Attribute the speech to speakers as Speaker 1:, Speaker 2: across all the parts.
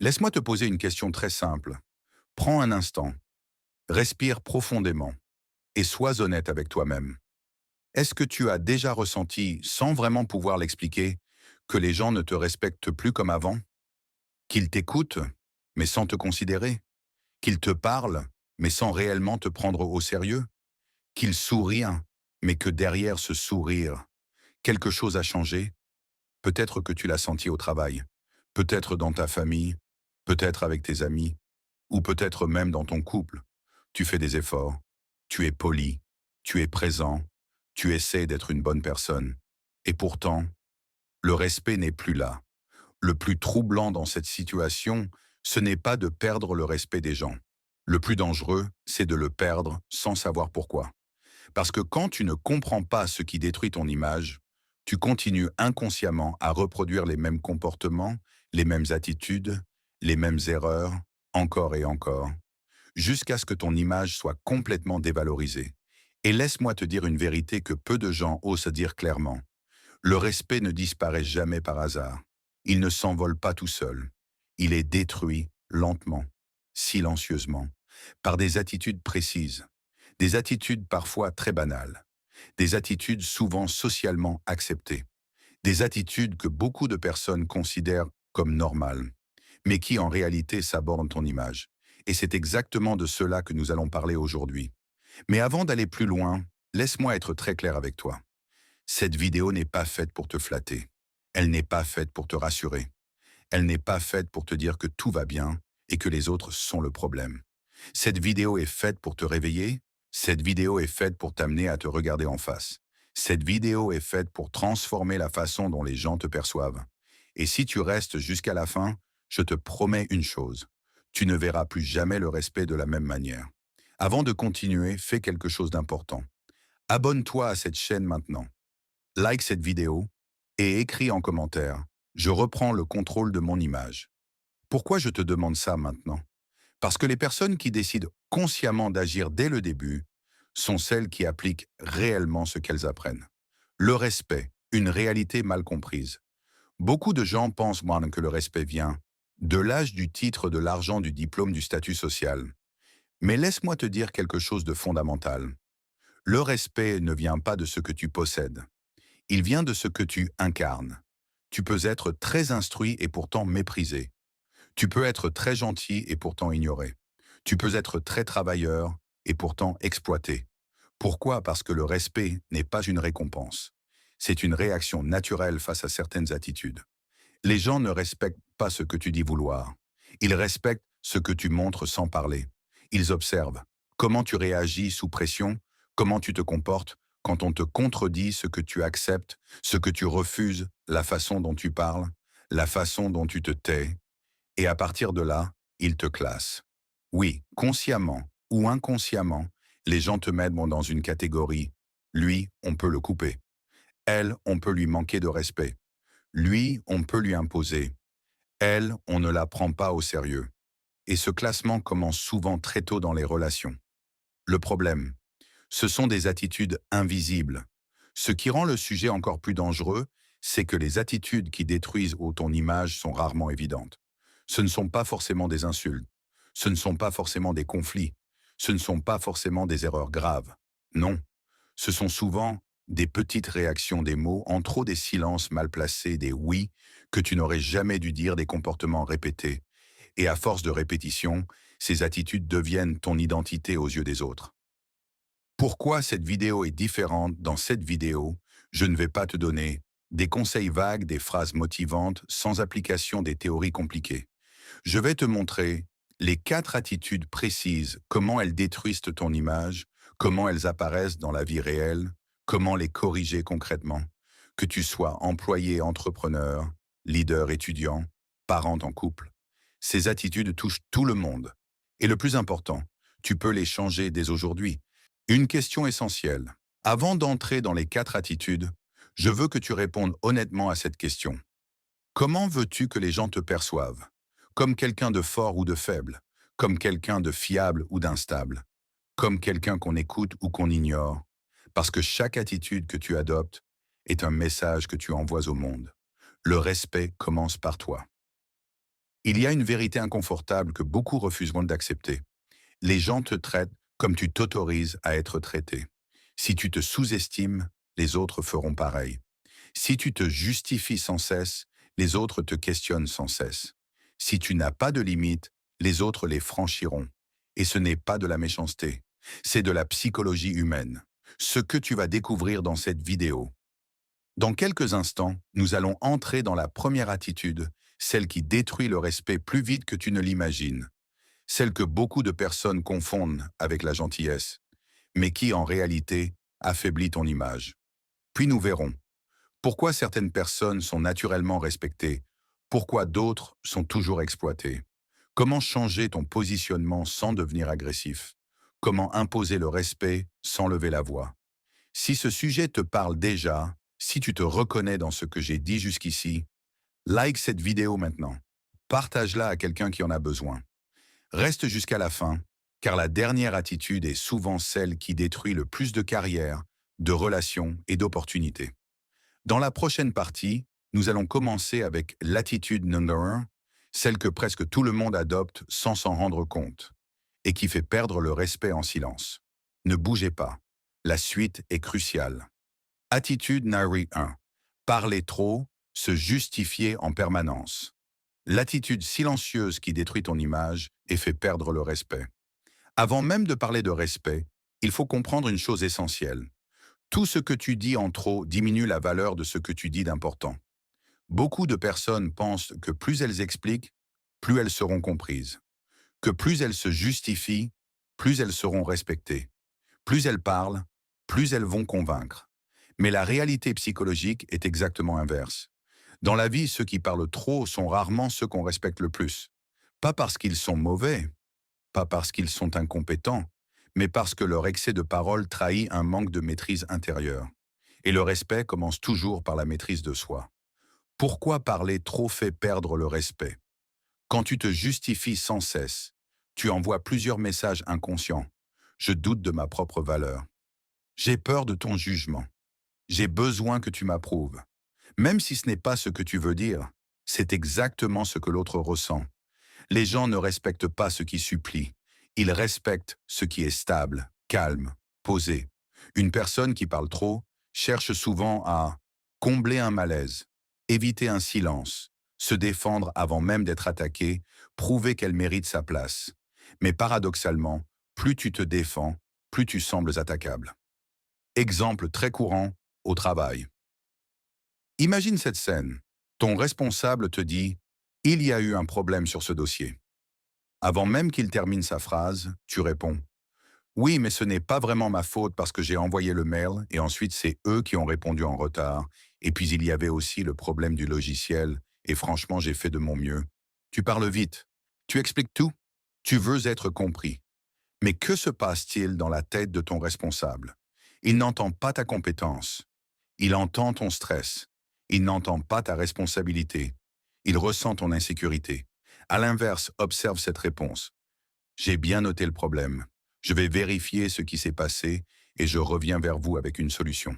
Speaker 1: Laisse-moi te poser une question très simple. Prends un instant, respire profondément et sois honnête avec toi-même. Est-ce que tu as déjà ressenti, sans vraiment pouvoir l'expliquer, que les gens ne te respectent plus comme avant? Qu'ils t'écoutent, mais sans te considérer? Qu'ils te parlent, mais sans réellement te prendre au sérieux? Qu'ils sourient, mais que derrière ce sourire, quelque chose a changé? Peut-être que tu l'as senti au travail, peut-être dans ta famille, peut-être avec tes amis, ou peut-être même dans ton couple. Tu fais des efforts, tu es poli, tu es présent, tu essaies d'être une bonne personne. Et pourtant, le respect n'est plus là. Le plus troublant dans cette situation, ce n'est pas de perdre le respect des gens. Le plus dangereux, c'est de le perdre sans savoir pourquoi. Parce que quand tu ne comprends pas ce qui détruit ton image, tu continues inconsciemment à reproduire les mêmes comportements, les mêmes attitudes, les mêmes erreurs, encore et encore, jusqu'à ce que ton image soit complètement dévalorisée. Et laisse-moi te dire une vérité que peu de gens osent dire clairement. Le respect ne disparaît jamais par hasard. Il ne s'envole pas tout seul. Il est détruit lentement, silencieusement, par des attitudes précises, des attitudes parfois très banales, des attitudes souvent socialement acceptées, des attitudes que beaucoup de personnes considèrent comme normales, mais qui en réalité sabordent ton image. Et c'est exactement de cela que nous allons parler aujourd'hui. Mais avant d'aller plus loin, laisse-moi être très clair avec toi. Cette vidéo n'est pas faite pour te flatter. Elle n'est pas faite pour te rassurer. Elle n'est pas faite pour te dire que tout va bien et que les autres sont le problème. Cette vidéo est faite pour te réveiller. Cette vidéo est faite pour t'amener à te regarder en face. Cette vidéo est faite pour transformer la façon dont les gens te perçoivent. Et si tu restes jusqu'à la fin, je te promets une chose. Tu ne verras plus jamais le respect de la même manière. Avant de continuer, fais quelque chose d'important. Abonne-toi à cette chaîne maintenant. Like cette vidéo et écris en commentaire. Je reprends le contrôle de mon image. Pourquoi je te demande ça maintenant? Parce que les personnes qui décident consciemment d'agir dès le début sont celles qui appliquent réellement ce qu'elles apprennent. Le respect, une réalité mal comprise. Beaucoup de gens pensent moi, que le respect vient de l'âge, du titre, de l'argent, du diplôme, du statut social. Mais laisse-moi te dire quelque chose de fondamental. Le respect ne vient pas de ce que tu possèdes. Il vient de ce que tu incarnes. Tu peux être très instruit et pourtant méprisé. Tu peux être très gentil et pourtant ignoré. Tu peux être très travailleur et pourtant exploité. Pourquoi? Parce que le respect n'est pas une récompense. C'est une réaction naturelle face à certaines attitudes. Les gens ne respectent pas ce que tu dis vouloir. Ils respectent ce que tu montres sans parler. Ils observent comment tu réagis sous pression, comment tu te comportes quand on te contredit, ce que tu acceptes, ce que tu refuses, la façon dont tu parles, la façon dont tu te tais. Et à partir de là, ils te classent. Oui, consciemment ou inconsciemment, les gens te mettent dans une catégorie. Lui, on peut le couper. Elle, on peut lui manquer de respect. Lui, on peut lui imposer. Elle, on ne la prend pas au sérieux. Et ce classement commence souvent très tôt dans les relations. Le problème, ce sont des attitudes invisibles. Ce qui rend le sujet encore plus dangereux, c'est que les attitudes qui détruisent ton image sont rarement évidentes. Ce ne sont pas forcément des insultes. Ce ne sont pas forcément des conflits. Ce ne sont pas forcément des erreurs graves. Non, ce sont souvent des petites réactions, des mots, en trop des silences mal placés, des oui que tu n'aurais jamais dû dire, des comportements répétés. Et à force de répétition, ces attitudes deviennent ton identité aux yeux des autres. Pourquoi cette vidéo est différente? Dans cette vidéo, je ne vais pas te donner des conseils vagues, des phrases motivantes, sans application des théories compliquées. Je vais te montrer les 4 attitudes précises, comment elles détruisent ton image, comment elles apparaissent dans la vie réelle, comment les corriger concrètement. Que tu sois employé, entrepreneur, leader, étudiant, parent en couple. Ces attitudes touchent tout le monde. Et le plus important, tu peux les changer dès aujourd'hui. Une question essentielle. Avant d'entrer dans les 4 attitudes, je veux que tu répondes honnêtement à cette question. Comment veux-tu que les gens te perçoivent? Comme quelqu'un de fort ou de faible? Comme quelqu'un de fiable ou d'instable? Comme quelqu'un qu'on écoute ou qu'on ignore? Parce que chaque attitude que tu adoptes est un message que tu envoies au monde. Le respect commence par toi. Il y a une vérité inconfortable que beaucoup refuseront d'accepter. Les gens te traitent comme tu t'autorises à être traité. Si tu te sous-estimes, les autres feront pareil. Si tu te justifies sans cesse, les autres te questionnent sans cesse. Si tu n'as pas de limites, les autres les franchiront. Et ce n'est pas de la méchanceté, c'est de la psychologie humaine. Ce que tu vas découvrir dans cette vidéo. Dans quelques instants, nous allons entrer dans la première attitude, celle qui détruit le respect plus vite que tu ne l'imagines, celle que beaucoup de personnes confondent avec la gentillesse, mais qui en réalité affaiblit ton image. Puis nous verrons pourquoi certaines personnes sont naturellement respectées, pourquoi d'autres sont toujours exploitées, comment changer ton positionnement sans devenir agressif, comment imposer le respect sans lever la voix. Si ce sujet te parle déjà, si tu te reconnais dans ce que j'ai dit jusqu'ici, like cette vidéo maintenant. Partage-la à quelqu'un qui en a besoin. Reste jusqu'à la fin, car la dernière attitude est souvent celle qui détruit le plus de carrières, de relations et d'opportunités. Dans la prochaine partie, nous allons commencer avec l'attitude number 1, celle que presque tout le monde adopte sans s'en rendre compte, et qui fait perdre le respect en silence. Ne bougez pas. La suite est cruciale. Attitude Nari 1. Parler trop, se justifier en permanence. L'attitude silencieuse qui détruit ton image et fait perdre le respect. Avant même de parler de respect, il faut comprendre une chose essentielle. Tout ce que tu dis en trop diminue la valeur de ce que tu dis d'important. Beaucoup de personnes pensent que plus elles expliquent, plus elles seront comprises. Que plus elles se justifient, plus elles seront respectées. Plus elles parlent, plus elles vont convaincre. Mais la réalité psychologique est exactement inverse. Dans la vie, ceux qui parlent trop sont rarement ceux qu'on respecte le plus. Pas parce qu'ils sont mauvais, pas parce qu'ils sont incompétents, mais parce que leur excès de parole trahit un manque de maîtrise intérieure. Et le respect commence toujours par la maîtrise de soi. Pourquoi parler trop fait perdre le respect? Quand tu te justifies sans cesse, tu envoies plusieurs messages inconscients. Je doute de ma propre valeur. J'ai peur de ton jugement. J'ai besoin que tu m'approuves. Même si ce n'est pas ce que tu veux dire, c'est exactement ce que l'autre ressent. Les gens ne respectent pas ce qui supplie. Ils respectent ce qui est stable, calme, posé. Une personne qui parle trop cherche souvent à combler un malaise, éviter un silence, se défendre avant même d'être attaquée, prouver qu'elle mérite sa place. Mais paradoxalement, plus tu te défends, plus tu sembles attaquable. Exemple très courant, au travail. Imagine cette scène. Ton responsable te dit « Il y a eu un problème sur ce dossier ». Avant même qu'il termine sa phrase, tu réponds « Oui, mais ce n'est pas vraiment ma faute parce que j'ai envoyé le mail et ensuite c'est eux qui ont répondu en retard. Et puis il y avait aussi le problème du logiciel et franchement j'ai fait de mon mieux. » Tu parles vite. Tu expliques tout. Tu veux être compris. Mais que se passe-t-il dans la tête de ton responsable? Il n'entend pas ta compétence. Il entend ton stress. Il n'entend pas ta responsabilité. Il ressent ton insécurité. À l'inverse, observe cette réponse. J'ai bien noté le problème. Je vais vérifier ce qui s'est passé et je reviens vers vous avec une solution.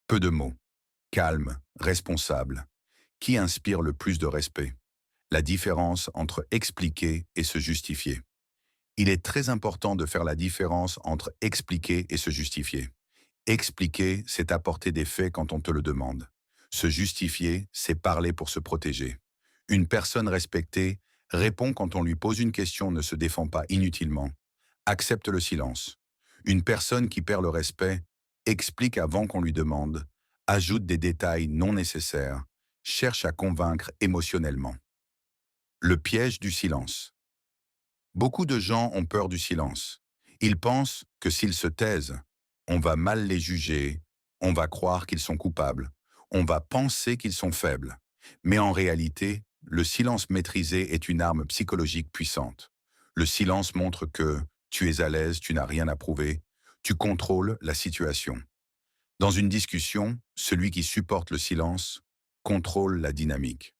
Speaker 1: Peu de mots. Calme, responsable. Qui inspire le plus de respect? La différence entre expliquer et se justifier. Il est très important de faire la différence entre expliquer et se justifier. Expliquer, c'est apporter des faits quand on te le demande. Se justifier, c'est parler pour se protéger. Une personne respectée répond quand on lui pose une question, ne se défend pas inutilement. Accepte le silence. Une personne qui perd le respect explique avant qu'on lui demande, ajoute des détails non nécessaires, cherche à convaincre émotionnellement. Le piège du silence. Beaucoup de gens ont peur du silence. Ils pensent que s'ils se taisent, on va mal les juger, on va croire qu'ils sont coupables, on va penser qu'ils sont faibles. Mais en réalité, le silence maîtrisé est une arme psychologique puissante. Le silence montre que tu es à l'aise, tu n'as rien à prouver, tu contrôles la situation. Dans une discussion, celui qui supporte le silence contrôle la dynamique.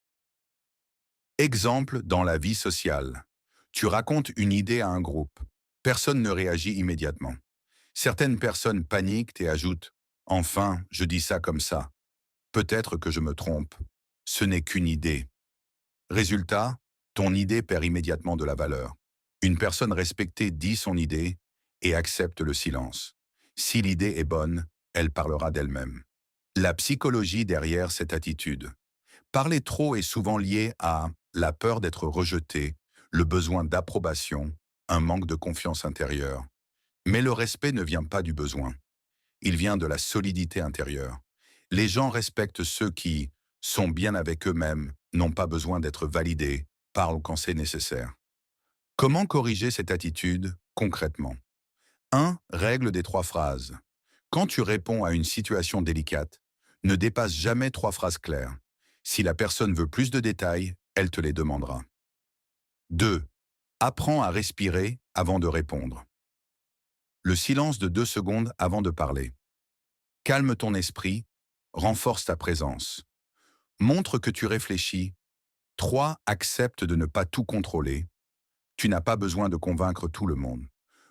Speaker 1: Exemple dans la vie sociale. Tu racontes une idée à un groupe. Personne ne réagit immédiatement. Certaines personnes paniquent et ajoutent « Enfin, je dis ça comme ça. Peut-être que je me trompe. Ce n'est qu'une idée. » Résultat, Ton idée perd immédiatement de la valeur. Une personne respectée dit son idée et accepte le silence. Si l'idée est bonne, elle parlera d'elle-même. La psychologie derrière cette attitude. Parler trop est souvent lié à la peur d'être rejeté, le besoin d'approbation, un manque de confiance intérieure. Mais le respect ne vient pas du besoin. Il vient de la solidité intérieure. Les gens respectent ceux qui sont bien avec eux-mêmes, n'ont pas besoin d'être validés, parlent quand c'est nécessaire. Comment corriger cette attitude concrètement? 1. Règle des 3 phrases. Quand tu réponds à une situation délicate, ne dépasse jamais 3 phrases claires. Si la personne veut plus de détails, elle te les demandera. 2. Apprends à respirer avant de répondre. Le silence de 2 secondes avant de parler. Calme ton esprit, renforce ta présence. Montre que tu réfléchis. 3. Accepte de ne pas tout contrôler. Tu n'as pas besoin de convaincre tout le monde.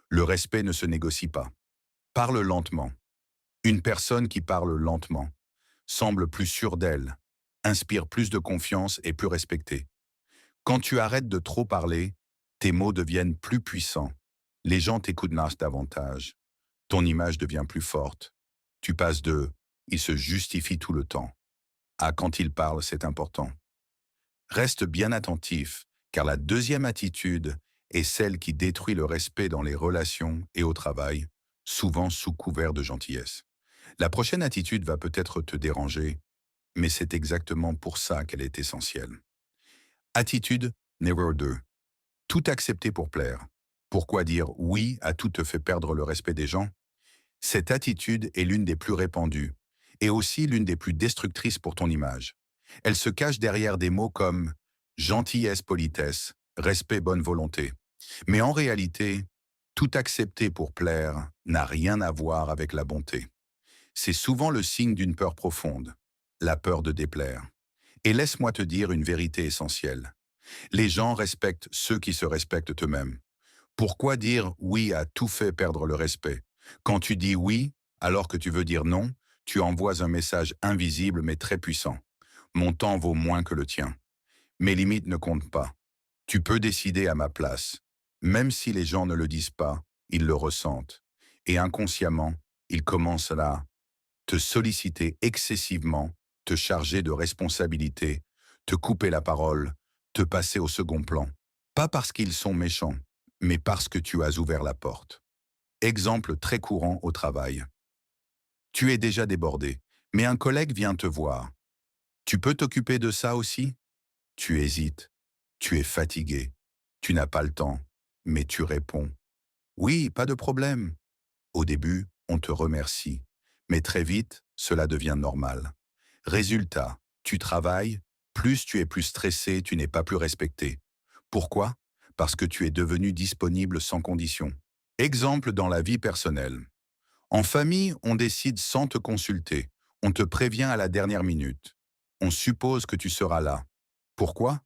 Speaker 1: Le respect ne se négocie pas. Parle lentement. Une personne qui parle lentement semble plus sûre d'elle, inspire plus de confiance et plus respectée. Quand tu arrêtes de trop parler, tes mots deviennent plus puissants. Les gens t'écoutent davantage. Ton image devient plus forte. Tu passes de « il se justifie tout le temps » à « quand il parle, c'est important ». Reste bien attentif, car la deuxième attitude est celle qui détruit le respect dans les relations et au travail, souvent sous couvert de gentillesse. La prochaine attitude va peut-être te déranger, mais c'est exactement pour ça qu'elle est essentielle. Attitude numéro 2. Tout accepter pour plaire. Pourquoi dire oui à tout te fait perdre le respect des gens? Cette attitude est l'une des plus répandues et aussi l'une des plus destructrices pour ton image. Elle se cache derrière des mots comme gentillesse, politesse, respect, bonne volonté. Mais en réalité, tout accepter pour plaire n'a rien à voir avec la bonté. C'est souvent le signe d'une peur profonde, la peur de déplaire. Et laisse-moi te dire une vérité essentielle. Les gens respectent ceux qui se respectent eux-mêmes. Pourquoi dire oui à tout fait perdre le respect? Quand tu dis oui, alors que tu veux dire non, tu envoies un message invisible mais très puissant. Mon temps vaut moins que le tien. Mes limites ne comptent pas. Tu peux décider à ma place. Même si les gens ne le disent pas, ils le ressentent. Et inconsciemment, ils commencent à te solliciter excessivement, te charger de responsabilités, te couper la parole, te passer au second plan. Pas parce qu'ils sont méchants, mais parce que tu as ouvert la porte. Exemple très courant au travail. Tu es déjà débordé, mais un collègue vient te voir. Tu peux t'occuper de ça aussi? Tu hésites, tu es fatigué, tu n'as pas le temps, mais tu réponds. Oui, pas de problème. Au début, on te remercie, mais très vite, cela devient normal. Résultat, tu travailles, plus stressé, tu n'es pas plus respecté. Pourquoi? Parce que tu es devenu disponible sans condition. Exemple dans la vie personnelle. En famille, on décide sans te consulter. On te prévient à la dernière minute. On suppose que tu seras là. Pourquoi?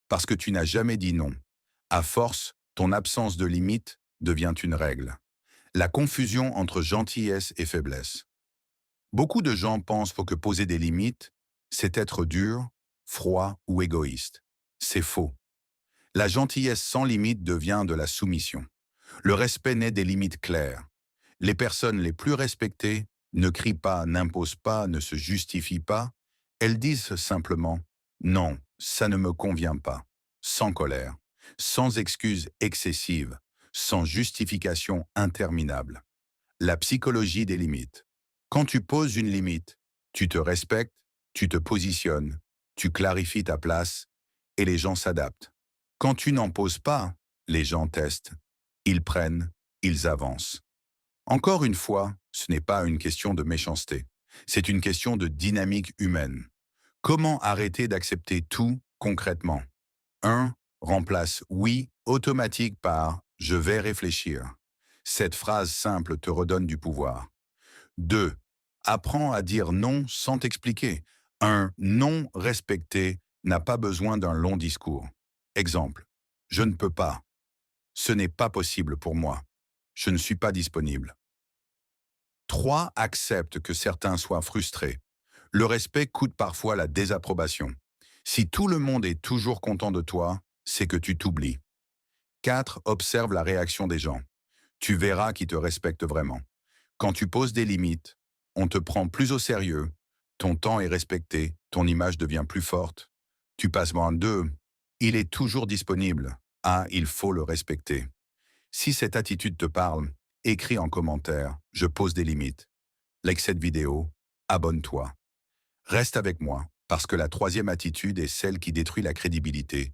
Speaker 1: Parce que tu n'as jamais dit non. À force, ton absence de limite devient une règle. La confusion entre gentillesse et faiblesse. Beaucoup de gens pensent que poser des limites, c'est être dur, froid ou égoïste. C'est faux. La gentillesse sans limite devient de la soumission. Le respect naît des limites claires. Les personnes les plus respectées ne crient pas, n'imposent pas, ne se justifient pas. Elles disent simplement « Non, ça ne me convient pas », sans colère, sans excuses excessives, sans justification interminable. La psychologie des limites. Quand tu poses une limite, tu te respectes, tu te positionnes, tu clarifies ta place et les gens s'adaptent. Quand tu n'en poses pas, les gens testent, ils prennent, ils avancent. Encore une fois, ce n'est pas une question de méchanceté, c'est une question de dynamique humaine. Comment arrêter d'accepter tout concrètement? 1. Remplace oui automatique par je vais réfléchir. Cette phrase simple te redonne du pouvoir. 2. Apprends à dire non sans t'expliquer. Un non respecté n'a pas besoin d'un long discours. Exemple. Je ne peux pas. Ce n'est pas possible pour moi. Je ne suis pas disponible. 3. Accepte que certains soient frustrés. Le respect coûte parfois la désapprobation. Si tout le monde est toujours content de toi, c'est que tu t'oublies. 4. Observe la réaction des gens. Tu verras qui te respectent vraiment. Quand tu poses des limites, on te prend plus au sérieux, ton temps est respecté, ton image devient plus forte. Tu passes moins 2. Il est toujours disponible. Ah, il faut le respecter. Si cette attitude te parle, écris en commentaire, je pose des limites. Like cette vidéo, abonne-toi. Reste avec moi, parce que la troisième attitude est celle qui détruit la crédibilité,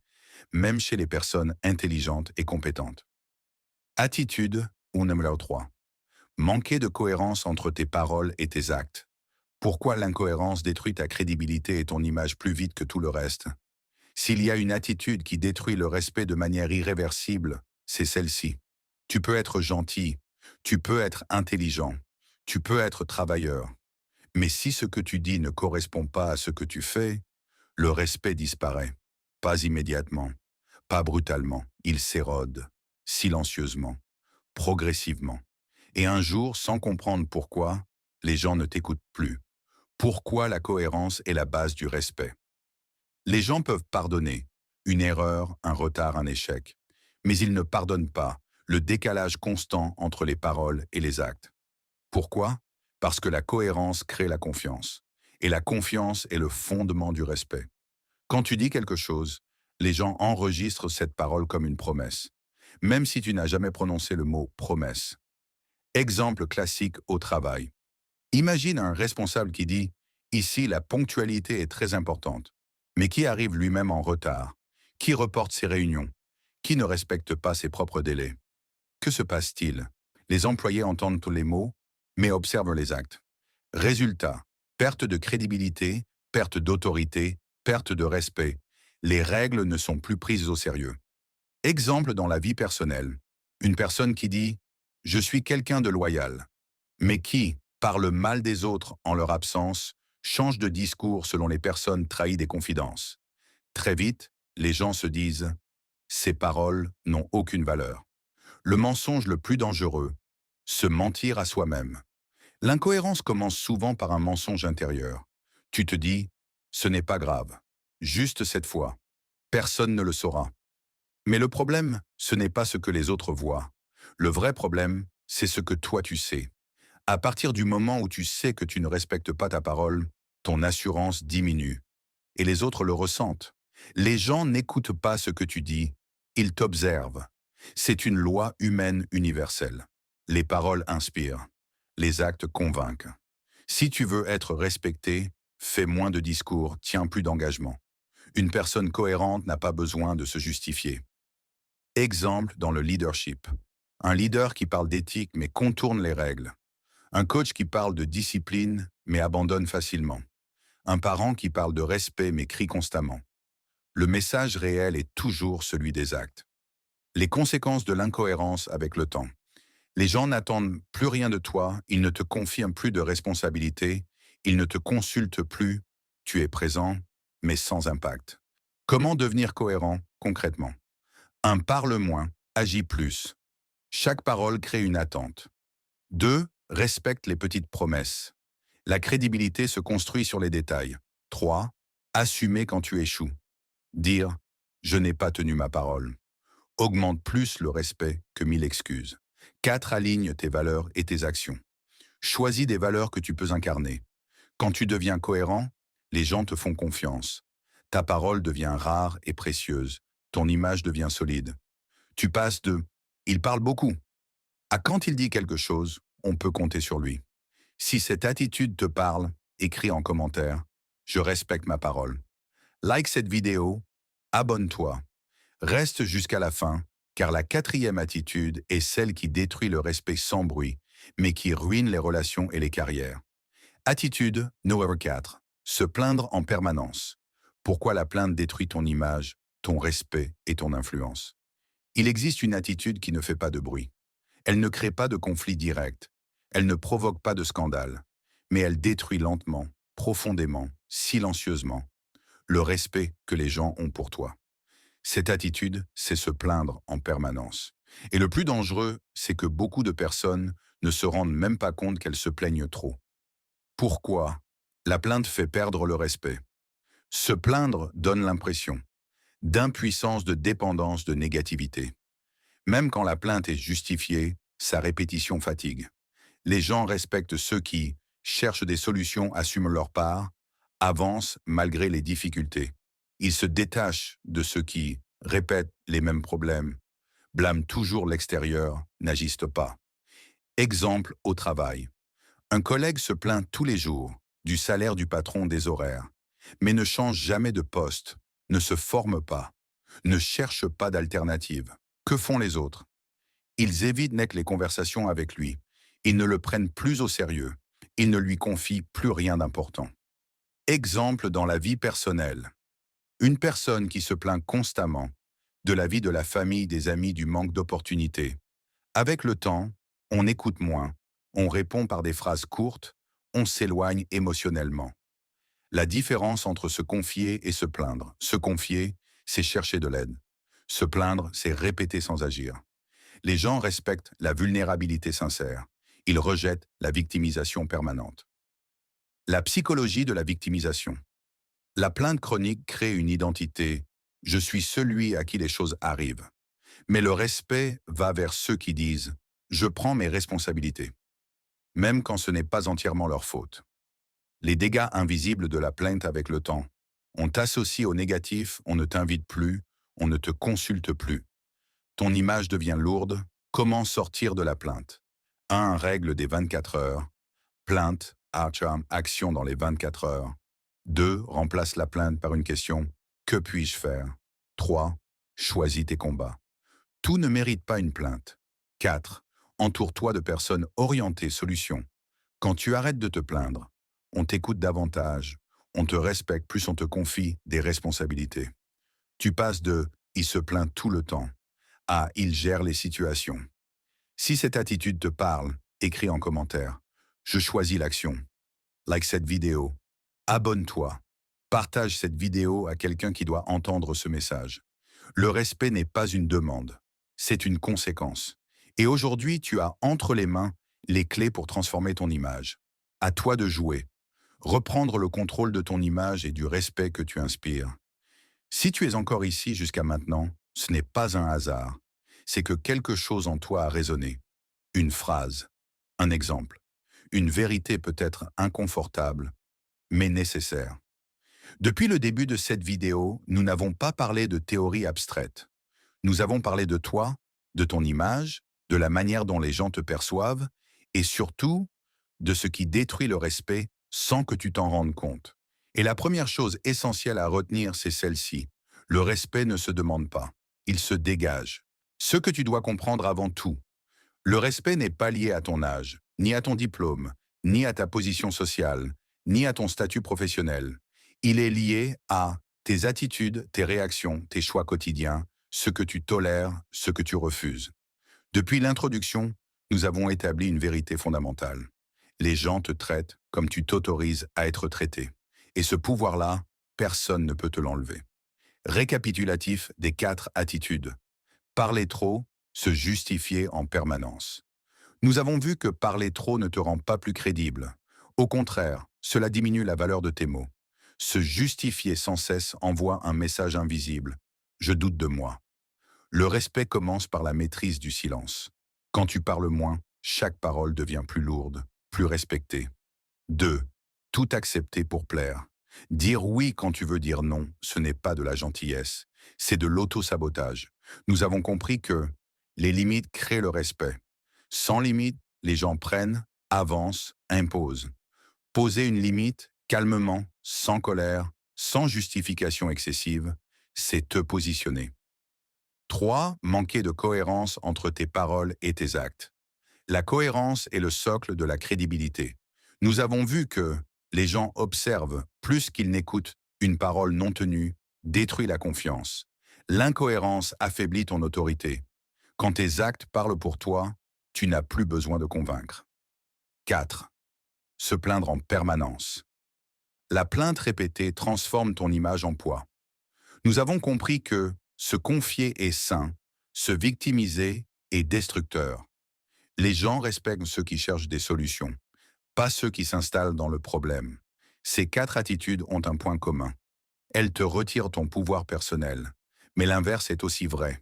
Speaker 1: même chez les personnes intelligentes et compétentes. Attitude ou numéro 3. Manquer de cohérence entre tes paroles et tes actes. Pourquoi l'incohérence détruit ta crédibilité et ton image plus vite que tout le reste? S'il y a une attitude qui détruit le respect de manière irréversible, c'est celle-ci. Tu peux être gentil, tu peux être intelligent, tu peux être travailleur. Mais si ce que tu dis ne correspond pas à ce que tu fais, le respect disparaît. Pas immédiatement, pas brutalement, il s'érode, silencieusement, progressivement. Et un jour, sans comprendre pourquoi, les gens ne t'écoutent plus. Pourquoi la cohérence est la base du respect? Les gens peuvent pardonner une erreur, un retard, un échec, mais ils ne pardonnent pas le décalage constant entre les paroles et les actes. Pourquoi? Parce que la cohérence crée la confiance, et la confiance est le fondement du respect. Quand tu dis quelque chose, les gens enregistrent cette parole comme une promesse, même si tu n'as jamais prononcé le mot promesse. Exemple classique au travail. Imagine un responsable qui dit « Ici, la ponctualité est très importante », mais qui arrive lui-même en retard, qui reporte ses réunions, qui ne respecte pas ses propres délais. Que se passe-t-il? Les employés entendent tous les mots, mais observent les actes. Résultat, perte de crédibilité, perte d'autorité, perte de respect. Les règles ne sont plus prises au sérieux. Exemple dans la vie personnelle. Une personne qui dit « Je suis quelqu'un de loyal », mais qui parle mal des autres en leur absence, change de discours selon les personnes trahies des confidences. Très vite, les gens se disent « Ces paroles n'ont aucune valeur ». Le mensonge le plus dangereux, se mentir à soi-même. L'incohérence commence souvent par un mensonge intérieur. Tu te dis « Ce n'est pas grave, juste cette fois, personne ne le saura ». Mais le problème, ce n'est pas ce que les autres voient. Le vrai problème, c'est ce que toi tu sais. À partir du moment où tu sais que tu ne respectes pas ta parole, ton assurance diminue. Et les autres le ressentent. Les gens n'écoutent pas ce que tu dis, ils t'observent. C'est une loi humaine universelle. Les paroles inspirent, les actes convainquent. Si tu veux être respecté, fais moins de discours, tiens plus d'engagement. Une personne cohérente n'a pas besoin de se justifier. Exemple dans le leadership. Un leader qui parle d'éthique mais contourne les règles. Un coach qui parle de discipline mais abandonne facilement. Un parent qui parle de respect mais crie constamment. Le message réel est toujours celui des actes. Les conséquences de l'incohérence avec le temps. Les gens n'attendent plus rien de toi, ils ne te confirment plus de responsabilité, ils ne te consultent plus, tu es présent, mais sans impact. Comment devenir cohérent concrètement? Un parle moins, agit plus. Chaque parole crée une attente. 2. Respecte les petites promesses. La crédibilité se construit sur les détails. 3. Assumer quand tu échoues. Dire « je n'ai pas tenu ma parole » augmente plus le respect que 1000 excuses. 4. Aligne tes valeurs et tes actions. Choisis des valeurs que tu peux incarner. Quand tu deviens cohérent, les gens te font confiance. Ta parole devient rare et précieuse. Ton image devient solide. Tu passes de « il parle beaucoup » à « quand il dit quelque chose, on peut compter sur lui ». Si cette attitude te parle, écris en commentaire « je respecte ma parole ». Like cette vidéo, abonne-toi. Reste jusqu'à la fin, car la quatrième attitude est celle qui détruit le respect sans bruit, mais qui ruine les relations et les carrières. Attitude numéro 4. Se plaindre en permanence. Pourquoi la plainte détruit ton image, ton respect et ton influence? Il existe une attitude qui ne fait pas de bruit. Elle ne crée pas de conflit direct. Elle ne provoque pas de scandale. Mais elle détruit lentement, profondément, silencieusement, le respect que les gens ont pour toi. Cette attitude, c'est se plaindre en permanence. Et le plus dangereux, c'est que beaucoup de personnes ne se rendent même pas compte qu'elles se plaignent trop. Pourquoi? La plainte fait perdre le respect. Se plaindre donne l'impression d'impuissance, de dépendance, de négativité. Même quand la plainte est justifiée, sa répétition fatigue. Les gens respectent ceux qui cherchent des solutions, assument leur part, avancent malgré les difficultés. Ils se détachent de ceux qui répètent les mêmes problèmes, blâment toujours l'extérieur, n'agissent pas. Exemple au travail. Un collègue se plaint tous les jours du salaire du patron, des horaires, mais ne change jamais de poste, ne se forme pas, ne cherche pas d'alternative. Que font les autres? Ils évitent net les conversations avec lui. Ils ne le prennent plus au sérieux. Ils ne lui confient plus rien d'important. Exemple dans la vie personnelle. Une personne qui se plaint constamment de la vie de la famille, des amis, du manque d'opportunités. Avec le temps, on écoute moins, on répond par des phrases courtes, on s'éloigne émotionnellement. La différence entre se confier et se plaindre. Se confier, c'est chercher de l'aide. Se plaindre, c'est répéter sans agir. Les gens respectent la vulnérabilité sincère. Ils rejettent la victimisation permanente. La psychologie de la victimisation. La plainte chronique crée une identité. Je suis celui à qui les choses arrivent. Mais le respect va vers ceux qui disent « je prends mes responsabilités », même quand ce n'est pas entièrement leur faute. Les dégâts invisibles de la plainte avec le temps. On t'associe au négatif, on ne t'invite plus, on ne te consulte plus. Ton image devient lourde. Comment sortir de la plainte? 1. Règle des 24 heures. Plainte, action dans les 24 heures. 2. Remplace la plainte par une question. Que puis-je faire? 3. Choisis tes combats. Tout ne mérite pas une plainte. 4. Entoure-toi de personnes orientées solutions. Quand tu arrêtes de te plaindre, on t'écoute davantage, on te respecte plus, on te confie des responsabilités. Tu passes de « il se plaint tout le temps » à « il gère les situations ». Si cette attitude te parle, écris en commentaire. Je choisis l'action. Like cette vidéo. Abonne-toi. Partage cette vidéo à quelqu'un qui doit entendre ce message. Le respect n'est pas une demande, c'est une conséquence. Et aujourd'hui, tu as entre les mains les clés pour transformer ton image. À toi de jouer. Reprendre le contrôle de ton image et du respect que tu inspires. Si tu es encore ici jusqu'à maintenant, ce n'est pas un hasard. C'est que quelque chose en toi a résonné. Une phrase, un exemple, une vérité peut-être inconfortable, mais nécessaire. Depuis le début de cette vidéo, nous n'avons pas parlé de théorie abstraite. Nous avons parlé de toi, de ton image, de la manière dont les gens te perçoivent, et surtout, de ce qui détruit le respect sans que tu t'en rendes compte. Et la première chose essentielle à retenir, c'est celle-ci. Le respect ne se demande pas, il se dégage. Ce que tu dois comprendre avant tout, le respect n'est pas lié à ton âge, ni à ton diplôme, ni à ta position sociale, ni à ton statut professionnel. Il est lié à tes attitudes, tes réactions, tes choix quotidiens, ce que tu tolères, ce que tu refuses. Depuis l'introduction, nous avons établi une vérité fondamentale. Les gens te traitent comme tu t'autorises à être traité. Et ce pouvoir-là, personne ne peut te l'enlever. Récapitulatif des 4 attitudes. Parler trop, se justifier en permanence. Nous avons vu que parler trop ne te rend pas plus crédible. Au contraire, cela diminue la valeur de tes mots. Se justifier sans cesse envoie un message invisible. Je doute de moi. Le respect commence par la maîtrise du silence. Quand tu parles moins, chaque parole devient plus lourde, plus respectée. 2. Tout accepter pour plaire. Dire oui quand tu veux dire non, ce n'est pas de la gentillesse, c'est de l'auto-sabotage. Nous avons compris que les limites créent le respect. Sans limite, les gens prennent, avancent, imposent. Poser une limite, calmement, sans colère, sans justification excessive, c'est te positionner. 3. Manquer de cohérence entre tes paroles et tes actes. La cohérence est le socle de la crédibilité. Nous avons vu que les gens observent plus qu'ils n'écoutent. Une parole non tenue détruit la confiance. L'incohérence affaiblit ton autorité. Quand tes actes parlent pour toi, tu n'as plus besoin de convaincre. 4. Se plaindre en permanence. La plainte répétée transforme ton image en poids. Nous avons compris que se confier est sain, se victimiser est destructeur. Les gens respectent ceux qui cherchent des solutions, pas ceux qui s'installent dans le problème. Ces 4 attitudes ont un point commun. Elles te retirent ton pouvoir personnel. Mais l'inverse est aussi vrai.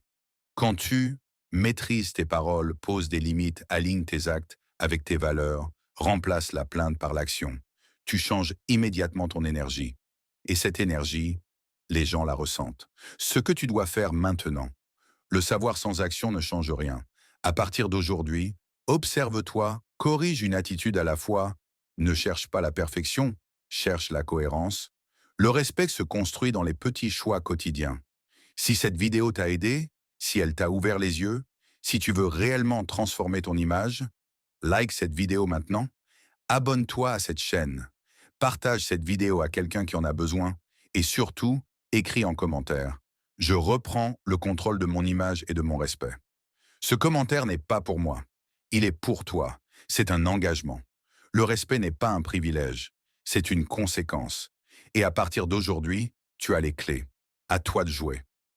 Speaker 1: Quand tu maîtrises tes paroles, poses des limites, alignes tes actes avec tes valeurs, remplace la plainte par l'action, tu changes immédiatement ton énergie. Et cette énergie, les gens la ressentent. Ce que tu dois faire maintenant, le savoir sans action ne change rien. À partir d'aujourd'hui, observe-toi, corrige une attitude à la fois, ne cherche pas la perfection, cherche la cohérence. Le respect se construit dans les petits choix quotidiens. Si cette vidéo t'a aidé, si elle t'a ouvert les yeux, si tu veux réellement transformer ton image, like cette vidéo maintenant, abonne-toi à cette chaîne, partage cette vidéo à quelqu'un qui en a besoin et surtout, écris en commentaire. Je reprends le contrôle de mon image et de mon respect. Ce commentaire n'est pas pour moi, il est pour toi. C'est un engagement. Le respect n'est pas un privilège, c'est une conséquence. Et à partir d'aujourd'hui, tu as les clés. À toi de jouer.